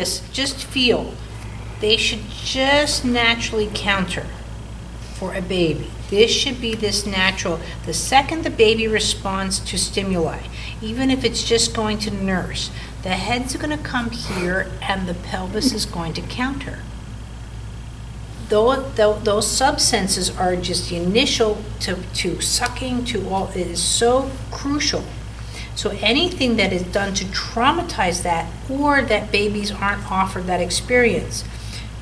harness, just feel, they should just naturally counter for a baby. This should be this natural. The second the baby responds to stimuli, even if it's just going to nurse, the head's going to come here and the pelvis is going to counter. Those subsenses are just the initial to sucking to all. It is so crucial. So anything that is done to traumatize that, or that babies aren't offered that experience.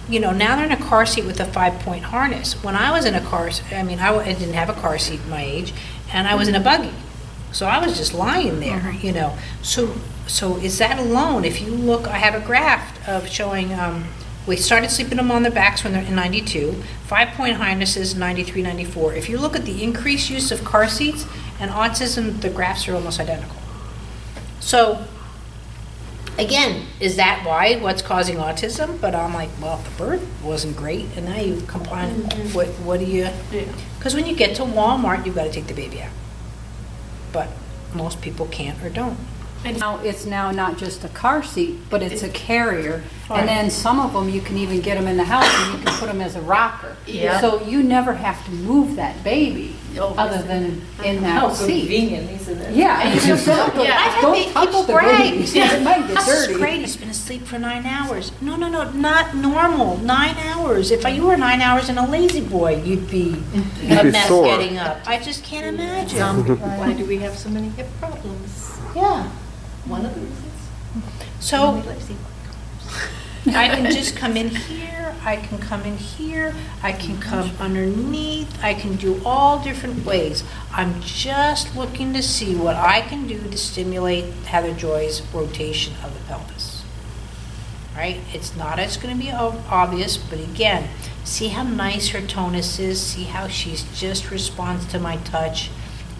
Now they're in a car seat with a 5-point harness. When I was in a car, I didn't have a car seat at my age, and I was in a buggy. So I was just lying there, So is that alone? If you look, I have a graph of showing, we started sleeping them on their backs when they're in 92, 5-point harnesses, 93, 94. If you look at the increased use of car seats and autism, the graphs are almost identical. So, again, is that what's causing autism? But I'm like, well, the birth wasn't great, and now you combine what do you? Because when you get to Walmart, you've got to take the baby out. But most people can't or don't. And now it's not just a car seat, but it's a carrier. And then some of them, you can even get them in the house and you can put them as a rocker. Yeah. So you never have to move that baby other than in that seat. Convenient, isn't it? Yeah. And you just don't touch People the brag. baby. It might get This is dirty. great. He's been asleep for 9 hours. No, not normal. 9 hours. If you were 9 hours in a lazy boy, you'd be a mess sore. getting up. I just can't imagine. Why do we have so many hip problems? Yeah. One of the reasons. So I can just come in here, I can come in here, I can come underneath, I can do all different ways. I'm just looking to see what I can do to stimulate Heather Joy's rotation of the pelvis. Right? It's going to be obvious, but again, see how nice her tonus is, see how she's just responds to my touch.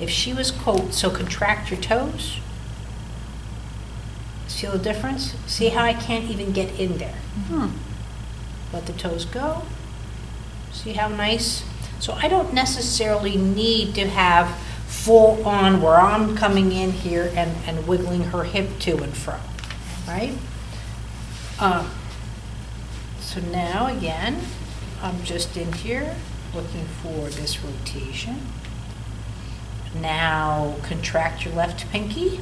If she was so contract your toes. Feel the difference? See how I can't even get in there? Let the toes go. See how nice? So I don't necessarily need to have full on where I'm coming in here and wiggling her hip to and fro, right? So now again, I'm just in here looking for this rotation. Now contract your left pinky.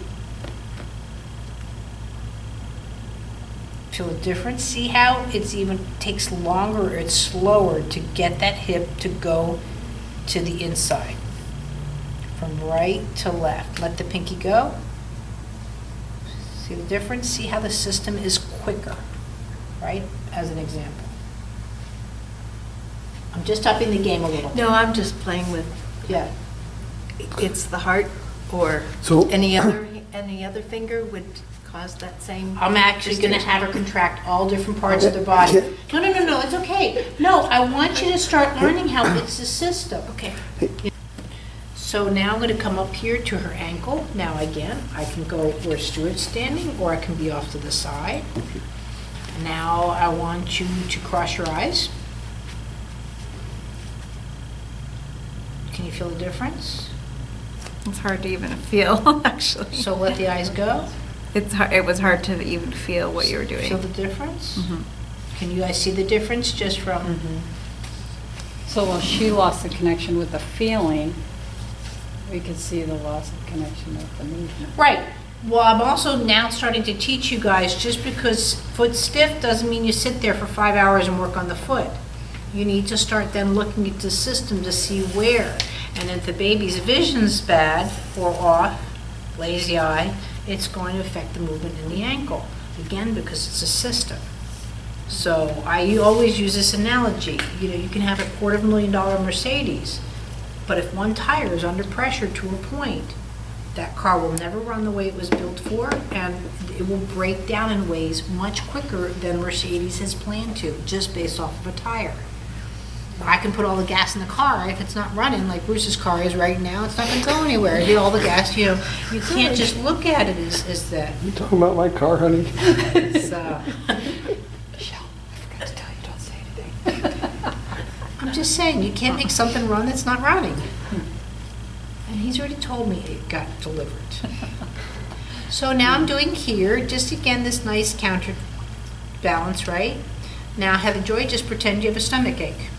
Feel the difference? See how it's even takes longer, or it's slower to get that hip to go to the inside. From right to left. Let the pinky go. See the difference? See how the system is quicker, right? As an example. I'm just upping the game a little. No, I'm just playing with, Yeah. it's the heart or So- any other finger would cause that same. I'm actually going to have her contract all different parts of the body. No, it's okay. No, I want you to start learning how it's a system. Okay. So now I'm going to come up here to her ankle. Now again, I can go where Stuart's standing, or I can be off to the side. Now I want you to cross your eyes. Can you feel the difference? It's hard to even feel, actually. So let the eyes go. It was hard to even feel what you were doing. Feel the difference? Mhm. Can you guys see the difference just from... So while she lost the connection with the feeling, we could see the loss of connection with the movement. Right. Well, I'm also now starting to teach you guys, just because foot stiff doesn't mean you sit there for 5 hours and work on the foot. You need to start then looking at the system to see where. And if the baby's vision's bad or off, lazy eye, it's going to affect the movement in the ankle. Again, because it's a system. So I always use this analogy. You can have a $250,000 Mercedes, but if one tire is under pressure to a point, that car will never run the way it was built for, and it will break down in ways much quicker than Mercedes has planned to, just based off of a tire. I can put all the gas in the car. If it's not running, like Bruce's car is right now, it's not going to go anywhere. Hit all the gas, you can't just look at it as that. You talking about my car, honey? So, Michelle, I forgot to tell you, don't say anything. I'm just saying, you can't make something run that's not running. And he's already told me it got delivered. So now I'm doing here, just again, this nice balance, right? Now, Heather Joy, just pretend you have a stomach ache.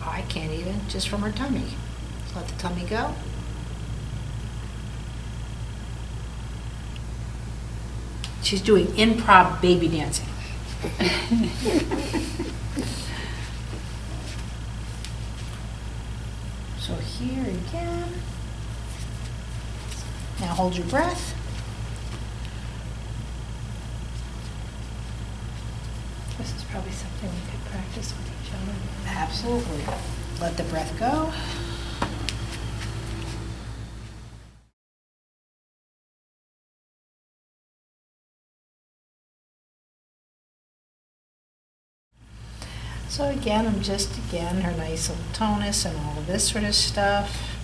I can't even, just from her tummy. Let the tummy go. She's doing improv baby dancing. So here again. Now hold your breath. This is probably something we could practice with each other. Absolutely. Let the breath go. So again, I'm just, her nice little tonus and all of this sort of stuff.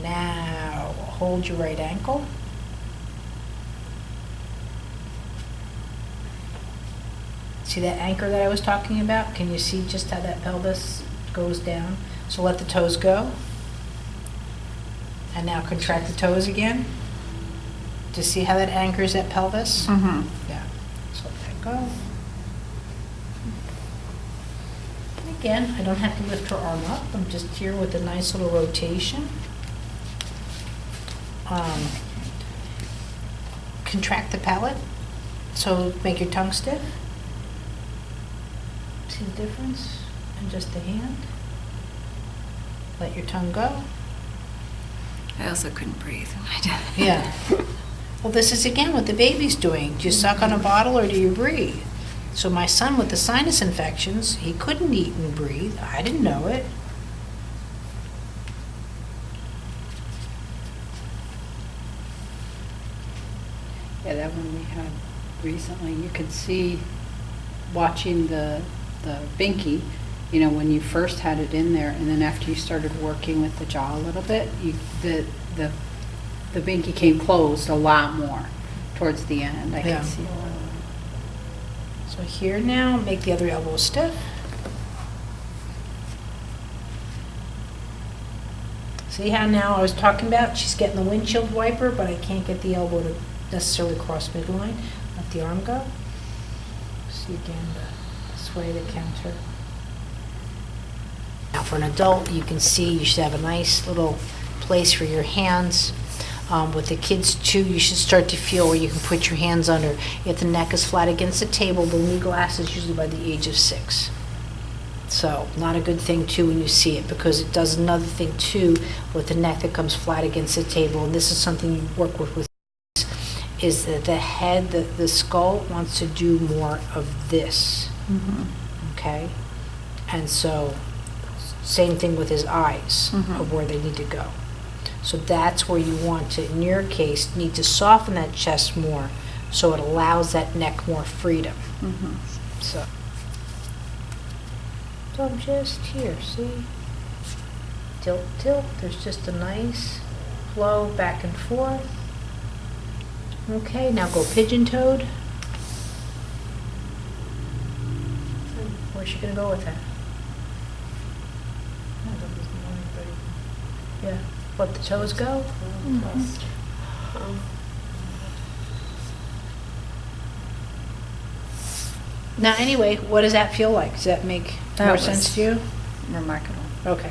Now, hold your right ankle. See that anchor that I was talking about? Can you see just how that pelvis goes down? So let the toes go. And now contract the toes again. Do you see how that anchors that pelvis? Mm-hmm. Yeah. So let that go. And again, I don't have to lift her arm up. I'm just here with a nice little rotation. Contract the palate. So make your tongue stiff. See the difference in just the hand? Let your tongue go. I also couldn't breathe when I did it. Yeah. Well, this is again what the baby's doing. Do you suck on a bottle or do you breathe? So my son with the sinus infections, he couldn't eat and breathe. I didn't know it. Yeah, that one we had recently, you could see watching the binky, you know, when you first had it in there, and then after you started working with the jaw a little bit, the binky came closed a lot more towards the end. I Yeah. could see a lot. So here now, make the other elbow stiff. See how now I was talking about, she's getting the windshield wiper, but I can't get the elbow to necessarily cross midline. Let the arm go. See again, the sway, the counter. Now for an adult, you can see you should have a nice little place for your hands. With the kids too, you should start to feel where you can put your hands under. If the neck is flat against the table, they'll need glasses usually by the age of 6. So not a good thing too when you see it, because it does another thing too with the neck that comes flat against the table. And this is something you work with is that the head, the skull wants to do more of this. Okay? And so same thing with his eyes of where they need to go. So that's where you want to, in your case, need to soften that chest more so it allows that neck more freedom. So I'm just here, see? Tilt, tilt. There's just a nice flow back and forth. Okay, now go pigeon-toed. Where's she gonna go with that? Yeah. Let the toes go. Now, anyway, what does that feel like? Does that make That more was sense to you? Remarkable. Okay.